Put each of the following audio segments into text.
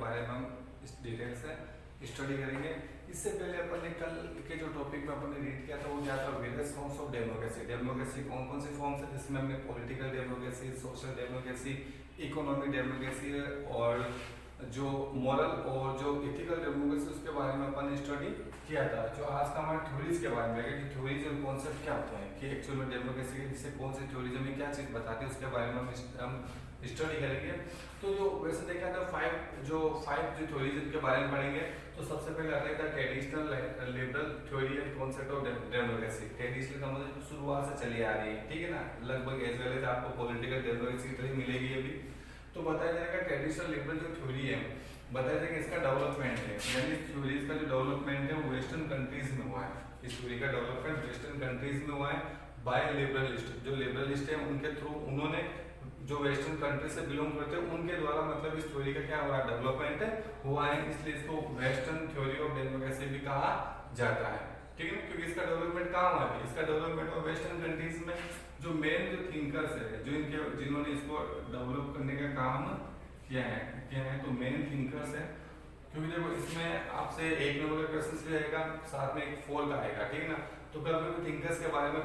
बारे में हम इस डिटेल से स्टडी करेंगे। इससे पहले अपन ने कल के जो टॉपिक में अपन ने रीड किया था वो क्या था, various forms of democracy. Democracy कौन कौन सी फॉर्म्स है, जिसमें हमने political democracy, social democracy, economic democracy और जो मॉरल और जो इथिकल डेमोक्रेसी उसके बारे में अपन ने स्टडी किया था। जो आज का हमारे थ्योरीज के बारे में है कि थ्योरीज और कॉन्सेप्ट क्या होते हैं, कि एक्चुअल में डेमोक्रेसी के जिससे कौन सी थ्योरीज हमें क्या चीज़ बताती है उसके बारे में हम स्टडी करेंगे। तो जो वैसे देखा था फाइव जो थ्योरीज के बारे में पढ़ेंगे। तो सबसे पहले आता है traditional liberal theory and concept of democracy. Traditional का मतलब शुरुआत से चली आ रही है, ठीक है ना, लगभग एज वेल एज आपको पॉलिटिकल डेमोक्रेसी की तरह मिलेगी अभी। तो बताया जाएगा ट्रेडिशनल लिबरल जो थ्योरी है, बताया जाएगा इसका डेवलपमेंट है, यानी थ्योरीज का जो डेवलपमेंट है वो वेस्टर्न कंट्रीज में हुआ है। इस थ्योरी का डेवलपमेंट वेस्टर्न कंट्रीज में हुआ है बाय लिबरलिस्ट। जो लिबरलिस्ट है उनके थ्रू, उन्होंने जो वेस्टर्न कंट्री से बिलोंग करते हैं उनके द्वारा मतलब इस थ्योरी का क्या हुआ, डेवलपमेंट हुआ है, इसलिए इसको वेस्टर्न थ्योरी ऑफ डेमोक्रेसी भी कहा जाता है, ठीक है। क्योंकि इसका डेवलपमेंट कहाँ हुआ है, इसका डेवलपमेंट हुआ वेस्टर्न कंट्रीज में। जो मेन जो थिंकर्स है, जो इनके जिन्होंने इसको डेवलप करने का काम किया है तो मेन थिंकर्स है। क्योंकि देखो इसमें आपसे एक नंबर का क्वेश्चन भी आएगा, साथ में एक फोर्थ आएगा, ठीक है ना। तो कभी भी थिंकर्स के बारे में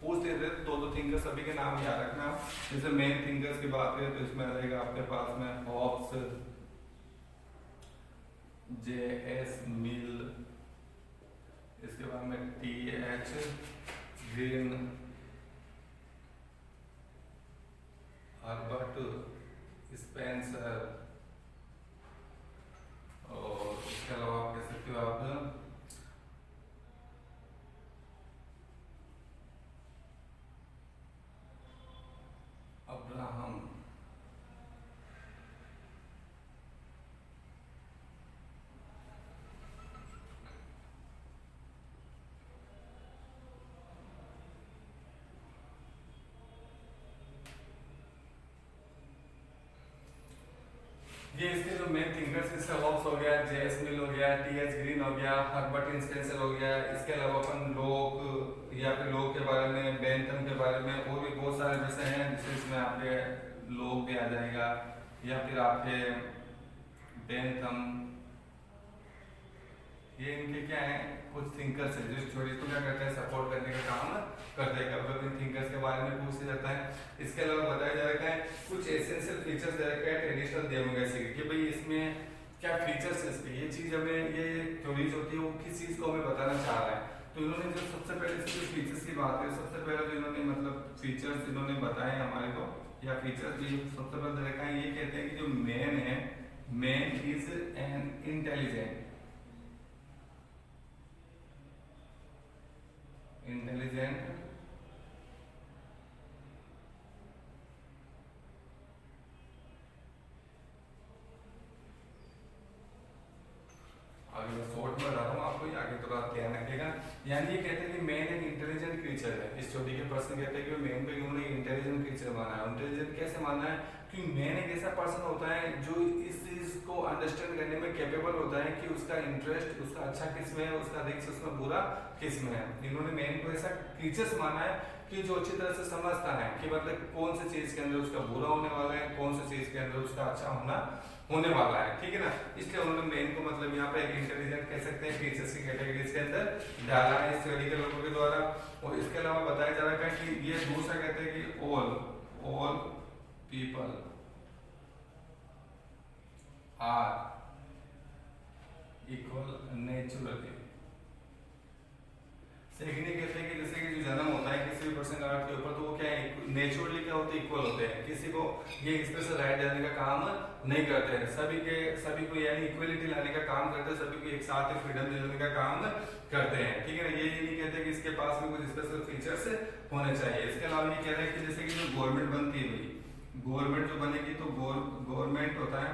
पूछते थे तो दो थिंकर्स सभी के नाम याद रखना। जैसे मेन थिंकर्स की बात करें तो इसमें रहेगा आपके पास में हॉब्स, J.S. मिल, इसके बाद में T.H. ग्रीन, हर्बर्ट स्पेंसर, और इसके अलावा आप कह सकते हो आप अब्राहम। ये इसके जो मेन थिंकर्स, इससे हॉब्स हो गया, J.S. मिल हो गया, T.H. ग्रीन हो गया, हर्बर्ट स्पेंसर हो गया। इसके अलावा अपन लोक या फिर लोक के बारे में, बेंथम के बारे में और भी बहुत सारे विषय हैं, जिससे इसमें आपके लोक भी आ जाएगा या फिर आपके बेंथम। ये इनके क्या है, कुछ थिंकर्स है जो इस थ्योरी को क्या करते हैं, सपोर्ट करने का काम करते हैं। कभी इन थिंकर्स के बारे में पूछा जाता है। इसके अलावा बताया जा रहा है कुछ एसेंशियल फीचर्स दे रखे हैं ट्रेडिशनल डेमोक्रेसी के, कि भाई इसमें क्या फीचर्स है इसके, ये चीज हमें, ये थ्योरीज होती है वो किस चीज को हमें बताना चाह रहा है। तो इन्होंने जो सबसे पहले इसके फीचर्स की बात है, सबसे पहले जो इन्होंने मतलब फीचर्स इन्होंने बताए हमारे को, या फीचर्स जो सबसे पहले देखा है, ये कहते हैं कि जो मैन है, मैन इज एन इंटेलिजेंट आगे मैं शॉर्ट में बता रहा हूँ आपको, आगे थोड़ा ध्यान रखिएगा। यानी ये कहते हैं कि मैन एक इंटेलिजेंट क्रीचर है। इस छोटी के प्रश्न कहते हैं कि मैन को इन्होंने इंटेलिजेंट क्रीचर माना है। इंटेलिजेंट कैसे माना है, क्योंकि मैन एक ऐसा पर्सन होता है जो इस चीज को अंडरस्टैंड करने में कैपेबल होता है कि उसका इंटरेस्ट, उसका अच्छा किस में है, उसका रिस्क उसमें बुरा किस में है। इन्होंने मैन को ऐसा क्रीचर्स माना है कि जो अच्छी तरह से समझता है कि मतलब कौन सी चीज के अंदर उसका बुरा होने वाला है, कौन सी चीज के अंदर उसका अच्छा होने वाला है, ठीक है ना। इसलिए उन्होंने मेन को मतलब यहाँ पे एक इंटेलिजेंट कह सकते हैं, फीचर्स की कैटेगरीज के अंदर डाला है इस थ्योरी के लोगों के द्वारा। और इसके अलावा बताया जा रहा है कि ये दूसरा कहते हैं कि all people are equal naturally. Second कहते हैं कि जैसे कि जो जन्म होता है किसी भी पर्सन अर्थ के ऊपर, तो वो क्या है, नेचुरली क्या होते हैं, इक्वल होते हैं। किसी को ये स्पेशल राइट देने का काम नहीं करते हैं, सभी को यानी इक्वलिटी लाने का काम करते हैं, सभी को एक साथ फ्रीडम देने का काम करते हैं, ठीक है ना। ये नहीं कहते कि इसके पास में कुछ स्पेशल फीचर्स होने चाहिए। इसके अलावा ये कहते हैं कि जैसे कि जो गवर्नमेंट बनती है, भाई गवर्नमेंट जो बनेगी तो गवर्नमेंट होता है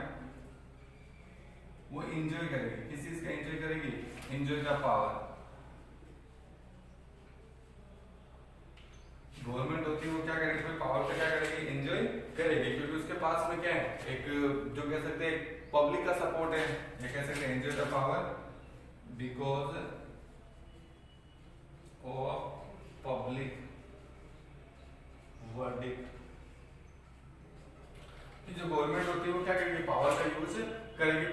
वो एंजॉय करेगी, किस चीज का एंजॉय करेगी, एंजॉय का पावर। गवर्नमेंट होती है वो क्या करेगी, पावर पे क्या करेगी, एंजॉय करेगी, क्योंकि उसके पास में क्या है, एक जो कह सकते हैं पब्लिक का सपोर्ट है, ये कह सकते हैं enjoy the power because of public verdict. जो गवर्नमेंट होती है वो क्या करेगी, पावर का यूज करेगी,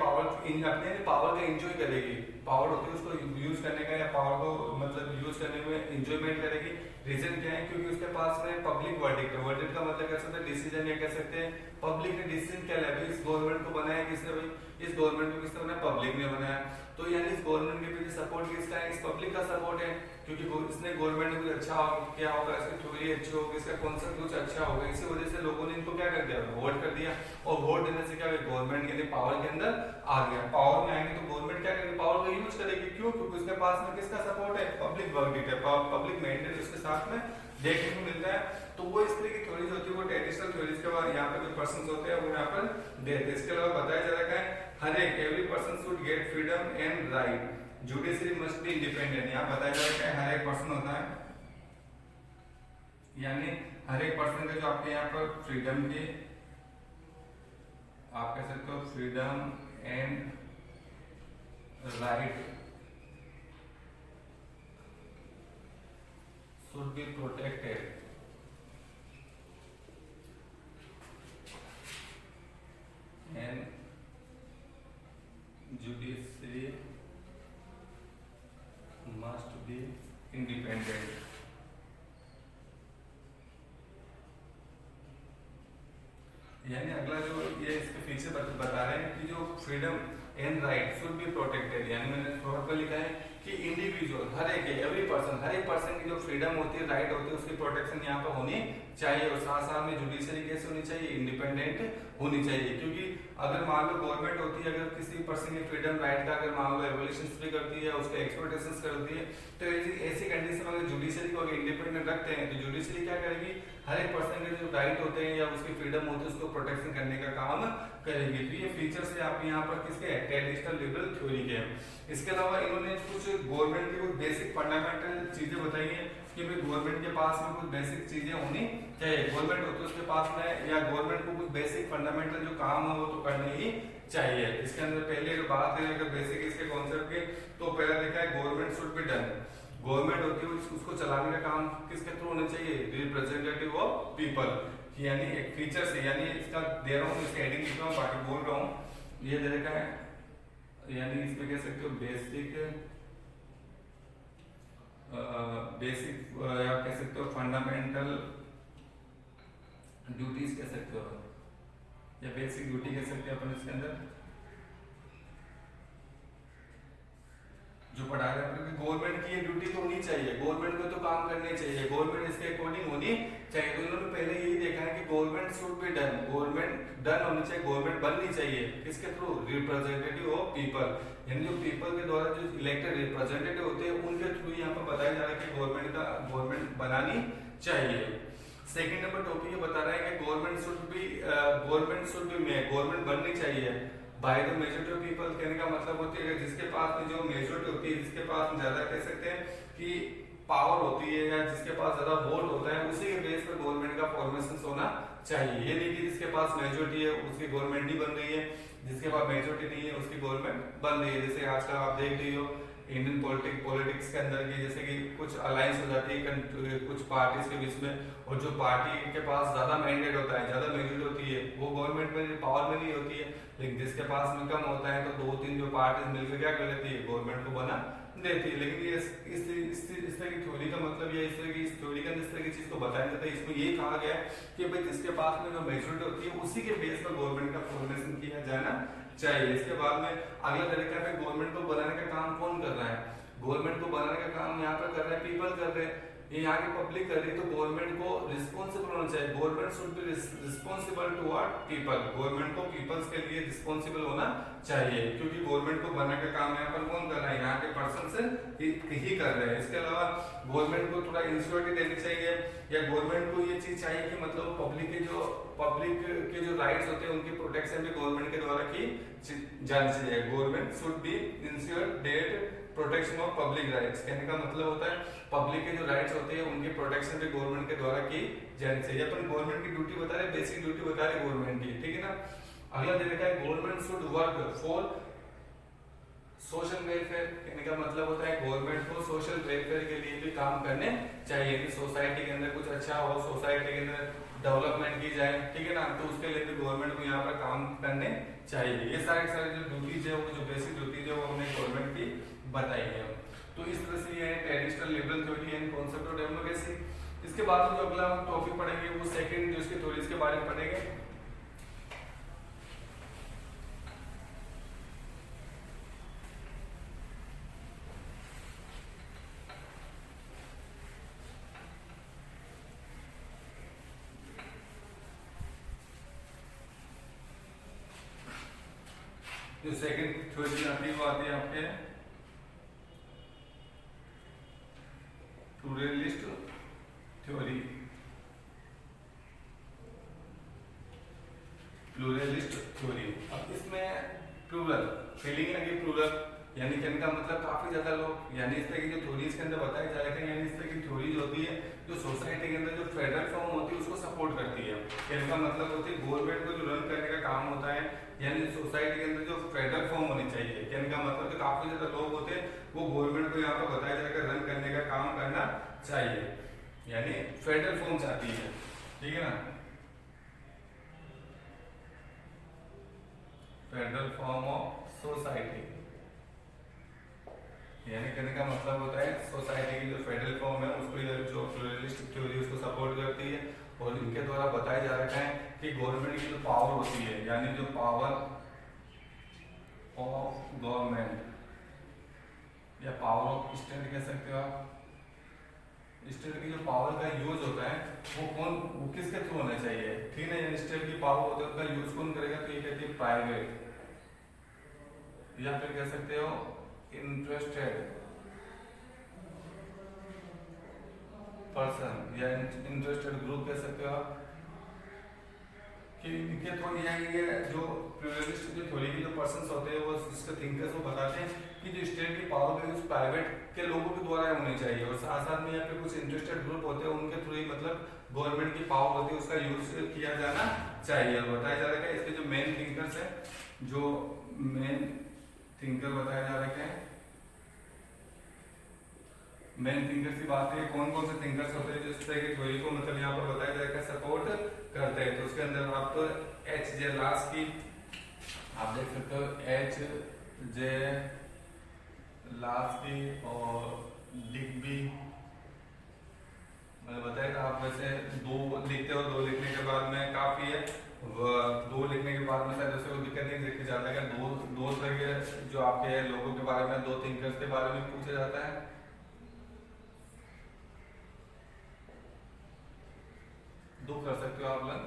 अपने पावर का एंजॉय करेगी। पावर होती है उसको यूज करने का, या पावर को मतलब यूज करने में एंजॉयमेंट करेगी। रीजन क्या है? क्योंकि उसके पास में पब्लिक वर्डिक्ट है। वर्डिक्ट का मतलब कह सकते हैं डिसीजन, या कह सकते हैं पब्लिक ने डिसीजन क्या लिया। इस गवर्नमेंट को बनाया किसने भाई? इस गवर्नमेंट को किसने बनाया? पब्लिक ने बनाया। तो यानी इस गवर्नमेंट के पीछे सपोर्ट किसका है? इस पब्लिक का सपोर्ट है, क्योंकि इसने गवर्नमेंट ने कुछ अच्छा किया होगा, इसकी थ्योरी अच्छी होगी, इसका कॉन्सेप्ट कुछ अच्छा होगा, इसी वजह से लोगों ने इनको क्या कर दिया? वोट कर दिया। और वोट देने से क्या हुआ? गवर्नमेंट यानी पावर के अंदर आ गया। पावर में आएंगे तो गवर्नमेंट क्या करेगी? पावर का यूज करेगी। क्यों? क्योंकि उसके पास में किसका सपोर्ट है? पब्लिक वर्डिक्ट है, पब्लिक मैंडेट उसके साथ में देखने को मिलता है। तो वो इस तरह की थ्योरीज होती है, वो ट्रेडिशनल थ्योरीज के बाद यहाँ पे जो पर्सन होते हैं वो यहाँ पर देते हैं। इसके अलावा बताया जा रखा है हर एक every person should get freedom and right, judiciary must be independent. यहाँ बताया जा रखा है हर एक पर्सन होता है, यानी हर एक पर्सन का जो आपके यहाँ पर फ्रीडम की, आप कह सकते हो freedom and right should be protected, and judiciary must be independent। यानी अगला जो ये इसके पीछे बता रहे हैं कि जो freedom and right should be protected, यानी मैंने थोड़ा पर लिखा है कि इंडिविजुअल हर एक पर्सन की जो फ्रीडम होती है, राइट होती है, उसकी प्रोटेक्शन यहाँ पर होनी चाहिए। और साथ साथ में जुडिशरी कैसे होनी चाहिए? इंडिपेंडेंट होनी चाहिए। क्योंकि अगर मान लो गवर्नमेंट होती है, अगर किसी पर्सन की फ्रीडम राइट का अगर मान लो एबोलिशन भी करती है, उसके एक्सप्लॉइटेशन करती है, तो ऐसी कंडीशन में अगर जुडिशरी को अगर इंडिपेंडेंट रखते हैं तो जुडिशरी क्या करेगी? हर एक पर्सन के जो राइट होते हैं या उसकी फ्रीडम होती है उसको प्रोटेक्शन करने का काम करेगी। तो ये फीचर्स है आप यहाँ पर किसके? ट्रेडिशनल लिबरल थ्योरी के। इसके अलावा इन्होंने कुछ गवर्नमेंट की कुछ बेसिक फंडामेंटल चीजें बताई है कि भाई गवर्नमेंट के पास में कुछ बेसिक चीजें होनी चाहिए। गवर्नमेंट होती है उसके पास में, या गवर्नमेंट को कुछ बेसिक फंडामेंटल जो काम है वो तो करने ही चाहिए। इसके अंदर पहले अगर बात करें अगर बेसिक इसके कॉन्सेप्ट के, तो पहला देखा है government should be done. Government होती है उसको चलाने का काम किसके थ्रू होना चाहिए? Representative of people. यानी एक फीचर से, यानी इसका दे रहा हूँ, इसका हेडिंग लिख रहा हूँ, बाकी बोल रहा हूँ। ये दे रखा है, यानी इसमें कह सकते हो बेसिक या कह सकते हो फंडामेंटल ड्यूटीज कह सकते हो, या बेसिक ड्यूटी कह सकते हो अपन इसके अंदर जो पढ़ा रहे हैं। गवर्नमेंट की ये ड्यूटी तो होनी चाहिए, गवर्नमेंट को तो काम करने चाहिए, गवर्नमेंट इसके अकॉर्डिंग होनी चाहिए। तो इन्होंने पहले यही देखा है कि government should be done, government done होनी चाहिए, गवर्नमेंट बननी चाहिए किसके थ्रू? रिप्रेजेंटेटिव ऑफ पीपल, यानी जो पीपल के द्वारा जो इलेक्टेड रिप्रेजेंटेटिव होते हैं उनके थ्रू यहाँ पर बताया जा रहा है कि गवर्नमेंट बनानी चाहिए। सेकंड नंबर टॉपिक ये बता रहा है कि government should be made, government बननी चाहिए by the majority of people. कहने का मतलब होती है जिसके पास में जो मेजॉरिटी होती है, जिसके पास ज्यादा कह सकते हैं कि पावर होती है, या जिसके पास ज्यादा वोट होता है, उसी के बेस पर गवर्नमेंट का फॉर्मेशन होना चाहिए। ये नहीं कि जिसके पास मेजॉरिटी है उसकी गवर्नमेंट नहीं बन रही है, जिसके पास मेजॉरिटी नहीं है उसकी गवर्नमेंट बन रही है। जैसे आजकल आप देख रही हो इंडियन पॉलिटिक्स के अंदर की, जैसे कि कुछ अलायंस हो जाती है कुछ पार्टीज के बीच में, और जो पार्टी के पास ज्यादा मैंडेट होता है, ज्यादा मेजॉरिटी होती है, वो गवर्नमेंट में पावर में नहीं होती है। लेकिन जिसके पास में कम होता है तो दो तीन जो पार्टीज मिलकर क्या कर लेती है? गवर्नमेंट को बना देती है। लेकिन ये इस तरह की थ्योरी का मतलब ये इस थ्योरी के अंदर इस तरह की चीज को बताया जाता है। इसमें ये कहा गया है कि भाई जिसके पास में जो मेजॉरिटी होती है उसी के बेस पर गवर्नमेंट का फॉर्मेशन किया जाना चाहिए। इसके बाद में अगला तरीका है गवर्नमेंट को बनाने का काम कौन कर रहा है? गवर्नमेंट को बनाने का काम यहाँ पर कर रहा है पीपल कर रहे हैं, ये यहाँ की पब्लिक कर रही है। तो गवर्नमेंट को रिस्पॉन्सिबल होना चाहिए, government should be responsible toward people, government को पीपल्स के लिए रिस्पॉन्सिबल होना चाहिए। क्योंकि गवर्नमेंट को बनाने का काम यहाँ पर कौन कर रहा है? यहाँ के पर्सन से ही कर रहे हैं। इसके अलावा गवर्नमेंट को थोड़ा इंश्योरिटी देनी चाहिए, या गवर्नमेंट को ये चीज चाहिए कि मतलब पब्लिक के जो राइट्स होते हैं उनकी प्रोटेक्शन भी गवर्नमेंट के द्वारा की जानी चाहिए। Government should be ensure that protection of public rights. कहने का मतलब होता है पब्लिक के जो राइट्स होते हैं उनकी प्रोटेक्शन भी गवर्नमेंट के द्वारा की जानी चाहिए। अपन गवर्नमेंट की ड्यूटी बता रहे हैं, बेसिक ड्यूटी बता रहे गवर्नमेंट की, ठीक है ना। अगला दे रखा है government should work for social welfare. कहने का मतलब होता है गवर्नमेंट को सोशल वेलफेयर के लिए भी काम करने चाहिए कि सोसाइटी के अंदर कुछ अच्छा हो, सोसाइटी के अंदर डेवलपमेंट की जाए, ठीक है ना। तो उसके लिए भी गवर्नमेंट को यहाँ पर काम करने चाहिए। ये सारे सारे जो ड्यूटीज है, वो जो बेसिक ड्यूटीज है, वो हमने गवर्नमेंट की बताई है। तो इस तरह से ये है traditional liberal theory and concept of democracy. इसके बाद जो अगला हम टॉपिक पढ़ेंगे वो सेकंड जो इसकी थ्योरीज के बारे में पढ़ेंगे। जो सेकंड थ्योरी आती है वो आती है आपके प्लूरलिस्ट थ्योरी। प्लूरलिस्ट थ्योरी, अब इसमें प्लूरल फीलिंग लगी, प्लूरल यानी कहने का मतलब काफी ज्यादा लोग, यानी इस तरह की जो थ्योरीज के अंदर बताया जा रहा है, यानी इस तरह की थ्योरीज होती है जो सोसाइटी के अंदर जो फेडरल फॉर्म होती है उसको सपोर्ट करती है। कहने का मतलब होती है गवर्नमेंट को जो रन करने का काम होता है, यानी सोसाइटी के अंदर जो फेडरल फॉर्म होनी चाहिए। कहने का मतलब जो काफी ज्यादा लोग होते हैं वो गवर्नमेंट को यहाँ पर बताया जाएगा रन करने का काम करना चाहिए, यानी फेडरल फॉर्म चाहती है, ठीक है ना। फेडरल फॉर्म ऑफ सोसाइटी, यानी कहने का मतलब होता है सोसाइटी की जो फेडरल फॉर्म है उसको जो प्लूरलिस्टिक थ्योरी उसको सपोर्ट करती है। और इनके द्वारा बताया जा रहा है कि गवर्नमेंट की जो पावर होती है, यानी जो पावर ऑफ गवर्नमेंट या पावर ऑफ स्टेट कह सकते हो आप, स्टेट की जो पावर का यूज होता है वो किसके थ्रू होना चाहिए, ठीक है। यानी स्टेट की पावर होता है उसका यूज कौन करेगा, तो ये कहती है प्राइवेट, या फिर कह सकते हो इंटरेस्टेड पर्सन या इंटरेस्टेड ग्रुप कह सकते हो आप, कि इनके थ्रू ये जो प्लूरलिस्ट जो थ्योरी के जो पर्संस होते हैं वो इसके थिंकर्स वो बताते हैं कि जो स्टेट की पावर का यूज प्राइवेट के लोगों के द्वारा होनी चाहिए, और साथ साथ में यहाँ पे कुछ इंटरेस्टेड ग्रुप होते हैं उनके थ्रू ही मतलब गवर्नमेंट की पावर होती है उसका यूज किया जाना चाहिए। बताया जा रहा है इसके जो मेन थिंकर्स है, जो मेन थिंकर बताया जा रहा है, मेन थिंकर्स की बात है कौन कौन से थिंकर्स होते हैं जिस तरह की थ्योरी को मतलब यहाँ पर बताया जाएगा सपोर्ट करते हैं। तो उसके अंदर आप तो एच जे लास्की आप देख सकते हो, एच जे लास्की और डिग्बी, मैंने बताया था आप वैसे दो लिखते हो, दो लिखने के बाद में काफी है, दो लिखने के बाद में शायद उससे कोई दिक्कत नहीं देखी जाता है। दो तरह के जो आपके लोगों के बारे में, दो थिंकर्स के बारे में पूछा जाता है। दो कर सकते हो आप लोग,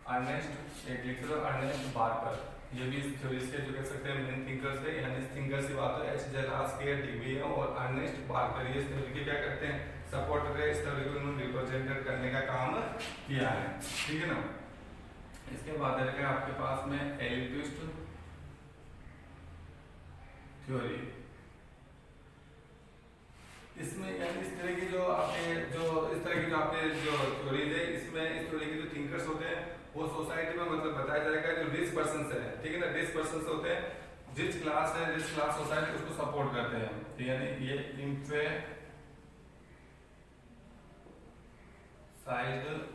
अर्नेस्ट एक लिख सकते हो, अर्नेस्ट बार्कर, ये भी इस थ्योरीज के जो कह सकते हैं मेन थिंकर्स है। यानी इस थिंकर्स की बात है एच जे लास्की, डिग्बी है और अर्नेस्ट बार्कर, ये इस थ्योरी के क्या करते हैं सपोर्ट करते हैं, इस थ्योरी को उन्होंने रिप्रेजेंट करने का काम किया है, ठीक है ना। इसके बाद है आपके पास में एलिटिस्ट थ्योरी, इसमें यानी इस तरह की जो आपने जो इस तरह की जो आपने जो थ्योरीज है, इसमें इस थ्योरी के जो थिंकर्स होते हैं वो सोसाइटी में मतलब बताया जाएगा जो रिच पर्सन है, ठीक है ना। रिच पर्सन होते हैं, रिच क्लास है, रिच क्लास सोसाइटी उसको सपोर्ट करते हैं, तो यानी ये एम्फेसाइज्ड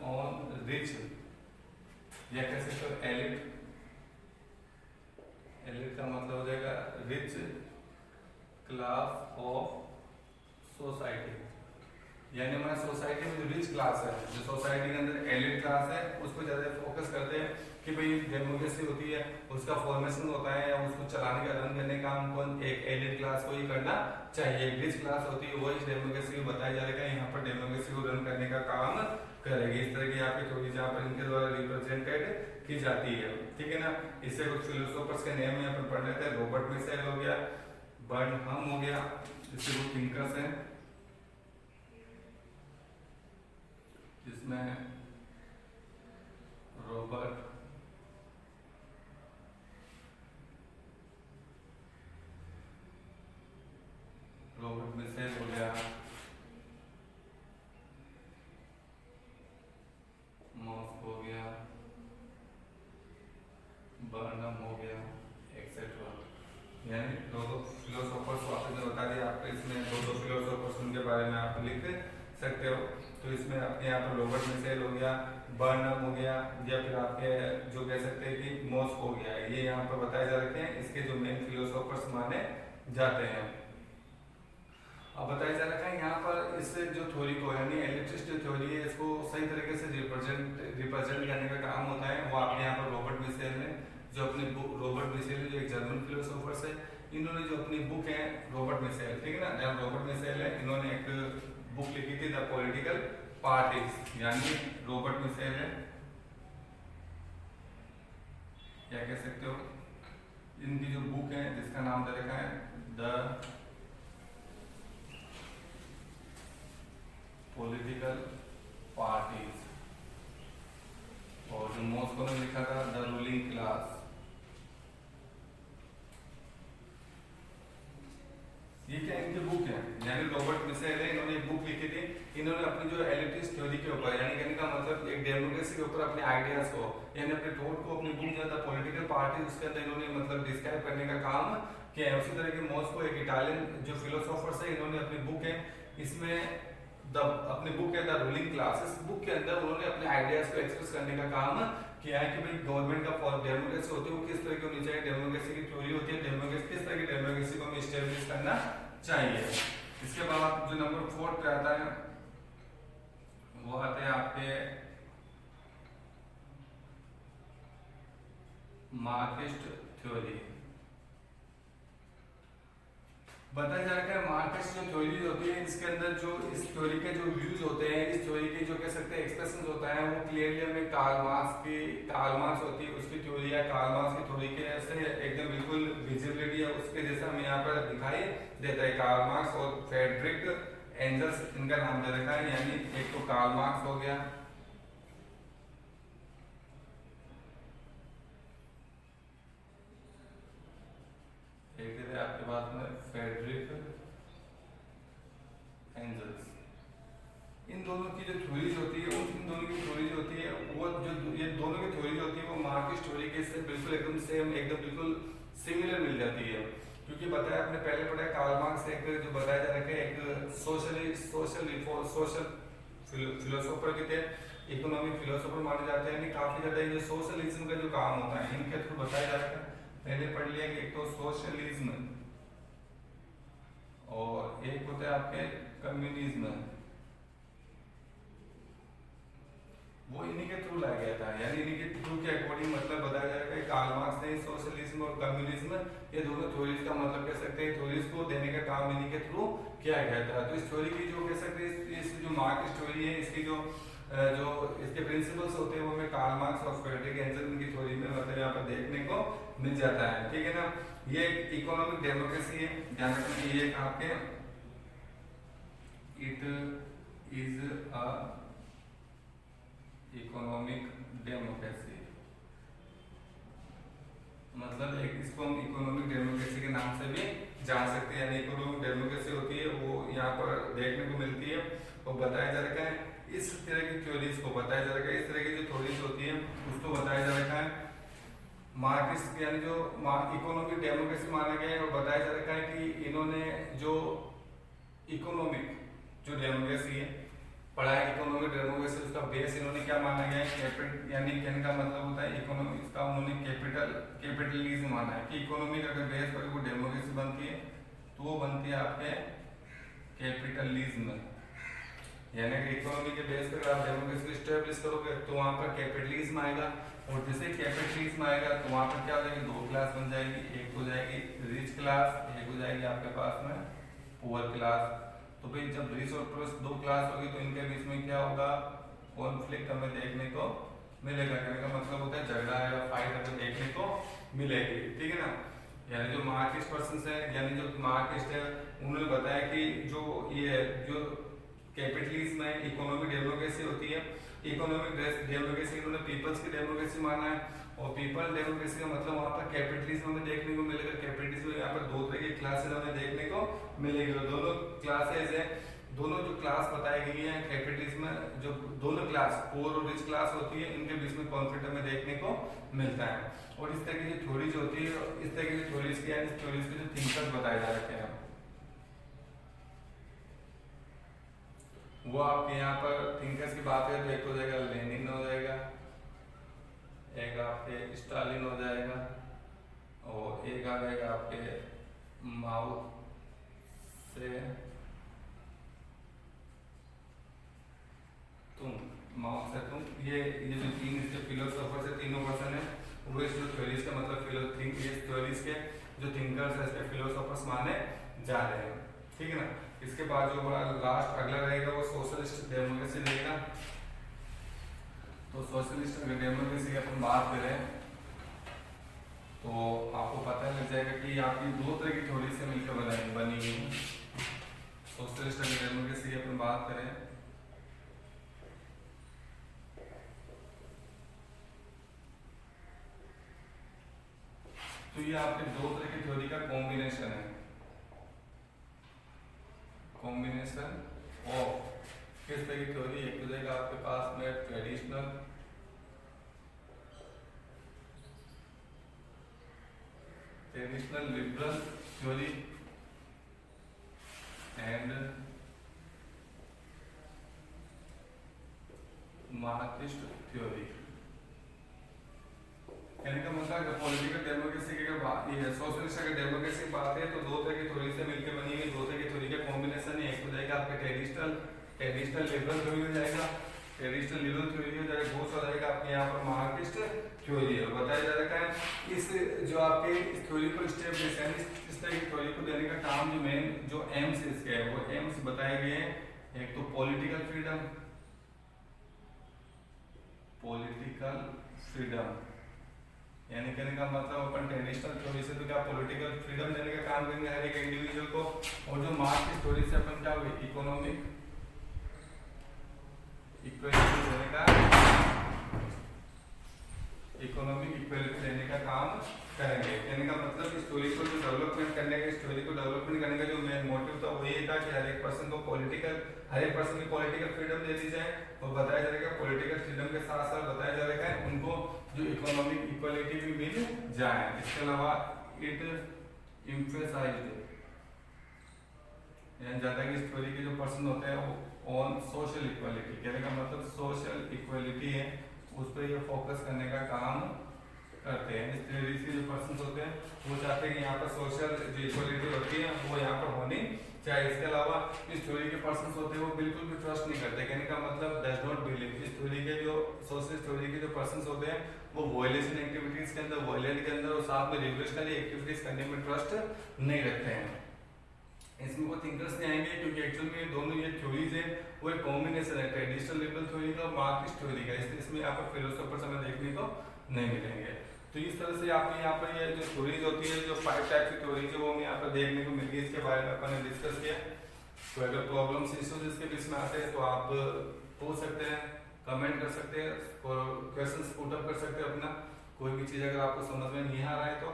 ऑन रिच, या कह सकते हो एलिट, एलिट का मतलब हो जाएगा रिच क्लास ऑफ सोसाइटी, यानी हमारे सोसाइटी में जो रिच क्लास है, जो सोसाइटी के अंदर एलिट क्लास है, उसको ज्यादा फोकस करते हैं कि भाई डेमोक्रेसी होती है उसका फॉर्मेशन होता है या उसको चलाने का रन करने का काम कौन एक एलिट क्लास को ही करना चाहिए। रिच क्लास होती है वो इस डेमोक्रेसी को बताया जाएगा यहाँ पर डेमोक्रेसी को रन करने का काम करेगी। इस तरह की आपकी थोड़ी जहाँ पर इनके द्वारा रिप्रेजेंटेड की जाती है, ठीक है ना। इससे कुछ फिलोसोफर्स के नेम यहाँ पर पढ़ लेते हैं, रॉबर्ट मिशेल हो गया, बर्नहम हो गया, इससे कुछ थिंकर्स हैं जिसमें रॉबर्ट मिशेल हो गया, मॉस्क हो गया, बर्नहम हो गया, एक्सेट्रा। यानी दो फिलोसोफर्स आपने बता दिया, आपको इसमें दो फिलोसोफर्स उनके बारे में आप लिख सकते हो। तो इसमें आपके यहाँ पर रॉबर्ट मिसेल हो गया, बर्नम हो गया, या फिर आपके जो कह सकते हैं कि मॉस्क हो गया, ये यहाँ पर बताए जा रखे हैं, इसके जो मेन फिलोसोफर्स माने जाते हैं। अब बताया जा रखा है यहाँ पर इस जो थ्योरी को यानी एलिप्टिस्ट जो थ्योरी है इसको सही तरीके से रिप्रेजेंट करने का काम होता है वो आपके यहाँ पर रॉबर्ट मिसेल ने जो अपनी बुक, रॉबर्ट मिसेल जो एक जर्मन फिलोसोफर्स है, इन्होंने जो अपनी बुक है रॉबर्ट मिसेल, ठीक है ना, जब रॉबर्ट मिसेल है इन्होंने एक बुक लिखी थी द पॉलिटिकल पार्टीज, यानी रॉबर्ट मिसेल है, क्या कह सकते हो, इनकी जो बुक है जिसका नाम दे रखा है द पॉलिटिकल पार्टीज, और जो मॉस्को ने लिखा था द रूलिंग क्लास। ये क्या इनकी बुक है, यानी रॉबर्ट मिसेल है, इन्होंने एक बुक लिखी थी, इन्होंने अपनी जो एलिटिस्ट थ्योरी के ऊपर यानी कहने का मतलब एक डेमोक्रेसी के ऊपर अपने आइडियाज को यानी अपने थॉट को अपनी बुक जो था पॉलिटिकल पार्टी उसके अंदर इन्होंने मतलब डिस्क्राइब करने का काम किया है। उसी तरह के मॉस्को एक इटालियन जो फिलोसोफर्स है, इन्होंने अपनी बुक है इसमें अपनी बुक है द रूलिंग क्लास, इस बुक के अंदर उन्होंने अपने आइडियाज को एक्सप्रेस करने का काम किया है कि भाई गवर्नमेंट का डेमोक्रेसी होती है वो किस तरह की होनी चाहिए, डेमोक्रेसी की थ्योरी होती है, डेमोक्रेसी किस तरह की डेमोक्रेसी को हमें एस्टेब्लिश करना चाहिए। इसके बाद जो नंबर 4 पे आता है वो आते हैं आपके मार्क्सिस्ट थ्योरी। बताया जा रहा है मार्क्सिस्ट जो थ्योरी होती है इसके अंदर जो इस थ्योरी के जो व्यूज होते हैं, इस थ्योरी के जो कह सकते हैं एक्सप्रेशन होता है वो क्लियरली हमें कार्ल मार्क्स होती है उसकी थ्योरी है, कार्ल मार्क्स की थ्योरी के ऐसे एकदम बिल्कुल विजिबिलिटी है उसके जैसा हमें यहाँ पर दिखाई देता है। कार्ल मार्क्स और फ्रेडरिक एंजल्स इनका नाम दे रखा है, यानी एक तो कार्ल मार्क्स हो गया, एक आपके पास में फ्रेडरिक एंजल्स, इन दोनों की जो थ्योरीज होती है इन दोनों की थ्योरीज होती है वो जो ये दोनों की थ्योरीज होती है वो मार्क्सिस्ट थ्योरी के से बिल्कुल एकदम सेम एकदम बिल्कुल सिमिलर मिल जाती है। क्योंकि बताया आपने पहले पढ़ा कार्ल मार्क्स एक जो बताया जा रहा है एक सोशल फिलोसोफर के थे, इकोनॉमिक फिलोसोफर माने जाते हैं, काफी ज्यादा ये सोशलिज्म का जो काम होता है इनके थ्रू बताया जा रहा है। पहले पढ़ लिया कि एक तो सोशलिज्म और एक होता है आपके कम्युनिज्म, वो इन्हीं के थ्रू लाया गया था, यानी इन्हीं के थ्रू के अकॉर्डिंग मतलब बताया जाएगा कि कार्ल मार्क्स ने सोशलिज्म और कम्युनिज्म ये दोनों थ्योरीज का मतलब कह सकते हैं थ्योरीज को देने का काम इन्हीं के थ्रू किया गया था। तो इस थ्योरी की जो कह सकते हैं इस जो मार्क्सिस्ट थ्योरी है इसकी जो इसके प्रिंसिपल्स होते हैं वो हमें कार्ल मार्क्स और फ्रेडरिक एंजल की थ्योरी में मतलब यहाँ पर देखने को मिल जाता है, ठीक है ना। ये इकोनॉमिक डेमोक्रेसी है, ध्यान रखना ये आपके it is a economic democracy, मतलब एक इसको हम इकोनॉमिक डेमोक्रेसी के नाम से भी जान सकते हैं, यानी इकोनॉमिक डेमोक्रेसी होती है वो यहाँ पर देखने को मिलती है। और बताया जा रखा है इस तरह की थ्योरीज को बताया जा रखा है, इस तरह की जो थ्योरीज होती है उसको बताया जा रखा है मार्क्सिस्ट, यानी जो इकोनॉमिक डेमोक्रेसी माना गया है। और बताया जा रखा है कि इन्होंने जो इकोनॉमिक जो डेमोक्रेसी है पढ़ा है, इकोनॉमिक डेमोक्रेसी उसका बेस इन्होंने क्या माना गया है, यानी कहने का मतलब होता है इकोनॉमिक इसका उन्होंने कैपिटलिज्म माना है कि इकोनॉमिक अगर बेस पर कोई डेमोक्रेसी बनती है तो वो बनती है आपके कैपिटलिज्म, यानी कि इकोनॉमी के बेस पर आप डेमोक्रेसी स्टैब्लिश करोगे तो वहाँ पर कैपिटलिज्म आएगा, और जैसे कैपिटलिज्म आएगा तो वहाँ पर क्या हो जाएगी, दो क्लास बन जाएगी, एक हो जाएगी रिच क्लास, एक हो जाएगी आपके पास में पुअर क्लास। तो भाई जब रिच और पुअर दो क्लास होगी तो इनके बीच में क्या होगा, कॉन्फ्लिक्ट हमें देखने को मिलेगा, कहने का मतलब होता है झगड़ा या फाइट हमें देखने को मिलेगी, ठीक है ना। यानी जो मार्क्सिस्ट पर्सन है यानी जो मार्क्सिस्ट है उन्होंने बताया कि जो ये जो कैपिटलिज्म है इकोनॉमिक डेमोक्रेसी होती है, इकोनॉमिक डेमोक्रेसी इन्होंने पीपल्स की डेमोक्रेसी माना है, और पीपल डेमोक्रेसी का मतलब वहाँ पर कैपिटलिज्म में देखने को मिलेगा। कैपिटलिज्म यहाँ पर दो तरह की क्लासेस हमें देखने को मिलेगी, दोनों क्लासेस है, दोनों जो क्लास बताई गई है कैपिटलिज्म जो दोनों क्लास पुअर और रिच क्लास होती है इनके बीच में कॉन्फ्लिक्ट हमें देखने को मिलता है। और इस तरह की जो थ्योरीज होती है इस तरह की थ्योरीज के थ्योरीज के जो थिंकर्स बताए जा रखे हैं वो आपके यहाँ पर थिंकर्स की बात है तो एक हो जाएगा लेनिन हो जाएगा, एक आपके स्टालिन हो जाएगा, और एक आ जाएगा आपके माओ से तुम ये जो तीन इसके फिलोसोफर से तीनों पर्सन है वो इस जो थ्योरीज का मतलब थ्योरीज के जो थिंकर्स है इसके फिलोसोफर्स माने जा रहे हैं, ठीक है ना। इसके बाद जो लास्ट अगला रहेगा वो सोशलिस्ट डेमोक्रेसी रहेगा। तो सोशलिस्ट डेमोक्रेसी की अपन बात करें तो आपको पता लग जाएगा कि आपकी दो तरह की थ्योरी से मिलकर बनी हुई। सोशलिस्ट डेमोक्रेसी की अपन बात करें तो ये आपके दो तरह की थ्योरी का कॉम्बिनेशन है, कॉम्बिनेशन ऑफ किस तरह की थ्योरी। एक हो जाएगा आपके पास में traditional liberal theory and Marxist theory. कहने का मतलब पॉलिटिकल डेमोक्रेसी की अगर बात ये सोशलिस्ट अगर डेमोक्रेसी की बात है तो दो तरह की थ्योरी से मिलकर बनी हुई, दो तरह की थ्योरी का कॉम्बिनेशन है। एक हो जाएगा आपके ट्रेडिशनल लिबरल थ्योरी हो जाएगा, ट्रेडिशनल लिबरल थ्योरी हो जाएगा, दूसरा हो जाएगा आपके यहाँ पर मार्क्सिस्ट थ्योरी है। बताया जा रहा है इस जो आपके इस थ्योरी को स्टेब्लिश है, इस तरह की थ्योरी को देने का काम जो मेन जो एम्स इसके है वो एम्स बताए गए हैं। एक तो पॉलिटिकल फ्रीडम यानी कहने का मतलब अपन ट्रेडिशनल थ्योरी से तो क्या पॉलिटिकल फ्रीडम देने का काम करेंगे हर एक इंडिविजुअल को, और जो मार्क्सिस्ट थ्योरी से अपन क्या इकोनॉमिक इक्वालिटी देने का काम करेंगे। कहने का मतलब इस थ्योरी को जो डेवलपमेंट करने का, इस थ्योरी को डेवलपमेंट करने का जो मेन मोटिव था वो ये था कि हर एक पर्सन की पॉलिटिकल फ्रीडम दे दी जाए, और बताया जाएगा पॉलिटिकल फ्रीडम के साथ साथ बताया जाएगा उनको जो इकोनॉमिक इक्वालिटी भी मिल जाए। इसके अलावा इट एम्फसाइज्ड यानी ज्यादा कि इस थ्योरी के जो पर्सन होते हैं वो ऑन सोशल इक्वालिटी, कहने का मतलब सोशल इक्वालिटी है उस पर ये फोकस करने का काम करते हैं। इस थ्योरी के जो पर्सन होते हैं वो चाहते हैं कि यहाँ पर सोशल जो इक्वालिटी होती है वो यहाँ पर होनी चाहिए। इसके अलावा इस थ्योरी के पर्सन होते हैं वो बिल्कुल भी ट्रस्ट नहीं करते, कहने का मतलब डज नॉट बिलीव। इस थ्योरी के जो सोशलिस्ट थ्योरी के जो पर्सन होते हैं वो वॉयलेशन एक्टिविटीज के अंदर, वायलेंट के अंदर और साथ में रिवोल्यूशनरी एक्टिविटीज करने में ट्रस्ट नहीं रखते हैं। इसमें वो थिंकर्स नहीं आएंगे क्योंकि एक्चुअल में दोनों ये थ्योरीज है वो एक कॉम्बिनेशन है ट्रेडिशनल लिबरल थ्योरी का और मार्क्सिस्ट थ्योरी का, इसलिए इसमें यहाँ पर फिलोसोफर्स हमें देखने को नहीं मिलेंगे। तो इस तरह से आपके यहाँ पर ये जो थ्योरीज होती है, जो 5 टाइप की थ्योरीज है वो हमें यहाँ पर देखने को मिल गई, इसके बारे में अपन ने डिस्कस किया। तो अगर प्रॉब्लम्स इश्यूज इसके बीच में आते हैं तो आप पूछ सकते हैं, कमेंट कर सकते हैं और क्वेश्चंस पुट अप कर सकते हैं अपना, कोई भी चीज़ अगर आपको समझ में नहीं आ रहा है तो।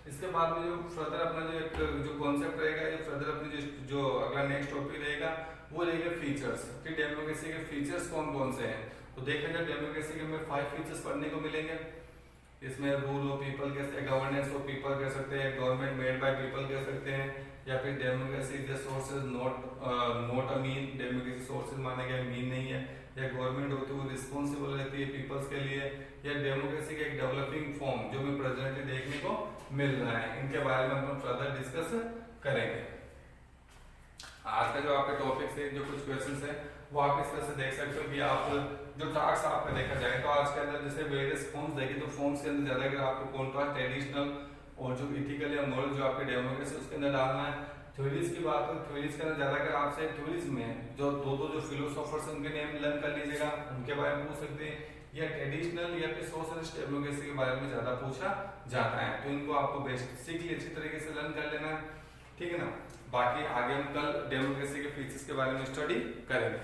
इसके बाद में जो फर्दर अपना जो एक जो कॉन्सेप्ट रहेगा, जो फर्दर अपनी जो अगला नेक्स्ट टॉपिक रहेगा वो रहेगा फीचर्स कि डेमोक्रेसी के फीचर्स कौन कौन से हैं। तो देखेंगे डेमोक्रेसी के हमें 5 फीचर्स पढ़ने को मिलेंगे। इसमें रूल ऑफ पीपल कह सकते हैं, गवर्नेंस ऑफ पीपल कह सकते हैं, गवर्नमेंट मेड बाय पीपल कह सकते हैं, या फिर democracy is sources not a mean, democracy sources माने गए मीन नहीं है, या गवर्नमेंट होती है वो रिस्पॉन्सिबल रहती है पीपल्स के लिए, या डेमोक्रेसी का एक डेवलपिंग फॉर्म जो हमें प्रेजेंटली देखने को मिल रहा है। इनके बारे में हम फर्दर डिस्कस करेंगे। आज का जो आपका टॉपिक से जो कुछ क्वेश्चंस है वो आप इस तरह से देख सकते हो कि आप जो टास्क आपका देखा जाए तो आज के अंदर जैसे वेरियस फॉर्म्स देखे तो फॉर्म्स के अंदर ज्यादा अगर आपको कॉन्ट्रास्ट ट्रेडिशनल और जो इथिकल या मॉरल जो आपके डेमोक्रेसी उसके अंदर डालना है। थ्योरीज की बात हो, थ्योरीज के अंदर ज्यादा अगर आपसे थ्योरीज में जो दो जो फिलोसोफर्स उनके नेम लर्न कर लीजिएगा, उनके बारे में पूछ सकते हैं, या ट्रेडिशनल या फिर सोशलिस्ट डेमोक्रेसी के बारे में ज्यादा पूछा जाता है तो इनको आपको बेसिकली अच्छी तरीके से लर्न कर लेना है, ठीक है ना। बाकी आगे हम कल डेमोक्रेसी के फीचर्स के बारे में स्टडी करेंगे।